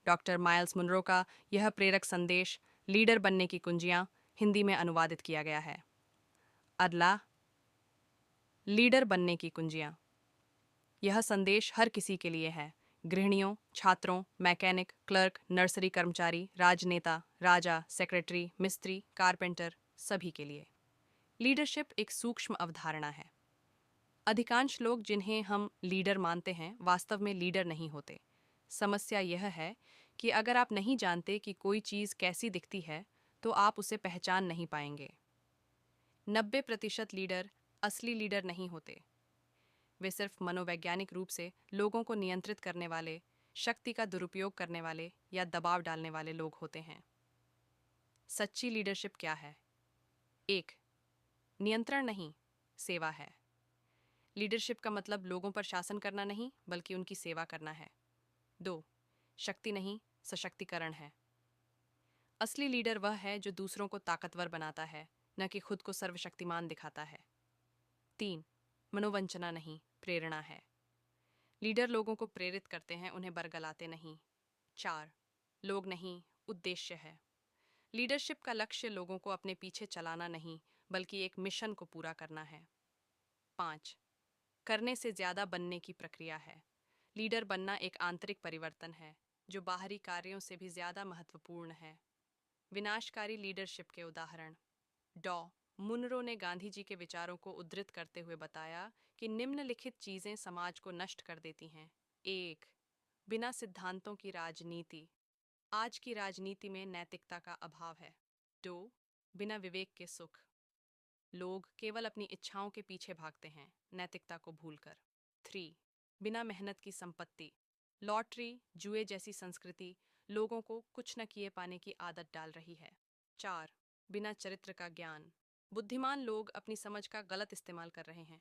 Doctor miles Munro का यह प्रेरक संदेश लीडर बनने की कुंजियां हिंदी में अनुवादित किया गया है। अगला, लीडर बनने की कुंजियां। यह संदेश हर किसी के लिए है। गृहिणियों, छात्रों, मैकेनिक, क्लर्क, नर्सरी कर्मचारी, राजनेता, राजा, सेक्रेटरी, मिस्त्री, कारपेंटर, सभी के लिए। लीडरशिप एक सूक्ष्म अवधारणा है। अधिकांश लोग जिन्हें हम लीडर मानते हैं वास्तव में लीडर नहीं होते। समस्या यह है कि अगर आप नहीं जानते कि कोई चीज़ कैसी दिखती है तो आप उसे पहचान नहीं पाएंगे। 90% लीडर असली लीडर नहीं होते। वे सिर्फ मनोवैज्ञानिक रूप से लोगों को नियंत्रित करने वाले, शक्ति का दुरुपयोग करने वाले या दबाव डालने वाले लोग होते हैं। सच्ची लीडरशिप क्या है? 1. नियंत्रण नहीं, सेवा है। लीडरशिप का मतलब लोगों पर शासन करना नहीं, बल्कि उनकी सेवा करना है। 2. शक्ति नहीं, सशक्तिकरण है। असली लीडर वह है जो दूसरों को ताकतवर बनाता है, न कि खुद को सर्वशक्तिमान दिखाता है। 3. मनोवंचना नहीं, प्रेरणा है। लीडर लोगों को प्रेरित करते हैं, उन्हें बरगलाते नहीं। 4. लोग नहीं, उद्देश्य है। लीडरशिप का लक्ष्य लोगों को अपने पीछे चलाना नहीं, बल्कि एक मिशन को पूरा करना है। 5. करने से ज्यादा बनने की प्रक्रिया है। लीडर बनना एक आंतरिक परिवर्तन है जो बाहरी कार्यों से भी ज्यादा महत्वपूर्ण है। विनाशकारी लीडरशिप के उदाहरण। डॉ मुनरो ने गांधी जी के विचारों को उद्धृत करते हुए बताया कि निम्नलिखित चीजें समाज को नष्ट कर देती हैं। 1. बिना सिद्धांतों की राजनीति। आज की राजनीति में नैतिकता का अभाव है। 2. बिना विवेक के सुख। लोग केवल अपनी इच्छाओं के पीछे भागते हैं, नैतिकता को भूलकर। 3. बिना मेहनत की संपत्ति। लॉटरी, जुए जैसी संस्कृति लोगों को कुछ न किए पाने की आदत डाल रही है। 4. बिना चरित्र का ज्ञान। बुद्धिमान लोग अपनी समझ का गलत इस्तेमाल कर रहे हैं।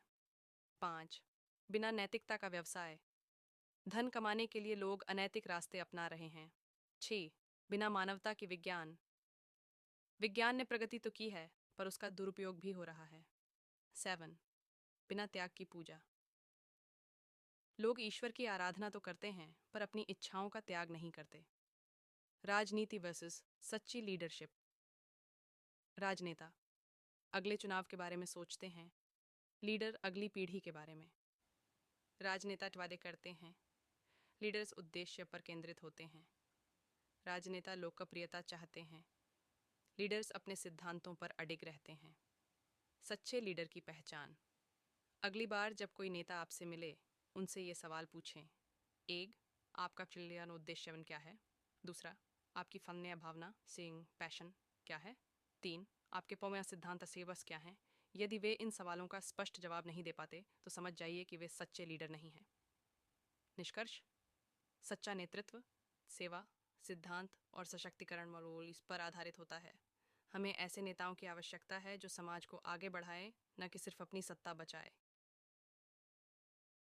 5. बिना नैतिकता का व्यवसाय। धन कमाने के लिए लोग अनैतिक रास्ते अपना रहे हैं। 6. बिना मानवता के विज्ञान। विज्ञान ने प्रगति तो की है, पर उसका दुरुपयोग भी हो रहा है। 7. बिना त्याग की पूजा। लोग ईश्वर की आराधना तो करते हैं, पर अपनी इच्छाओं का त्याग नहीं करते। राजनीति वर्सेस सच्ची लीडरशिप। राजनेता अगले चुनाव के बारे में सोचते हैं, लीडर अगली पीढ़ी के बारे में। राजनेता वादे करते हैं, लीडर्स उद्देश्य पर केंद्रित होते हैं। राजनेता लोकप्रियता चाहते हैं, लीडर्स अपने सिद्धांतों पर अडिग रहते हैं। सच्चे लीडर की पहचान। अगली बार जब कोई नेता आपसे मिले, उनसे ये सवाल पूछें। 1. आपका कल्याण उद्देश्य क्या है? 2. आपकी फन या भावना सिंग पैशन क्या है? 3. आपके पौया सिद्धांत सेवस क्या हैं? यदि वे इन सवालों का स्पष्ट जवाब नहीं दे पाते तो समझ जाइए कि वे सच्चे लीडर नहीं हैं। निष्कर्ष। सच्चा नेतृत्व सेवा, सिद्धांत और सशक्तिकरण मनोबल इस पर आधारित होता है। हमें ऐसे नेताओं की आवश्यकता है जो समाज को आगे बढ़ाए, न कि सिर्फ अपनी सत्ता बचाए।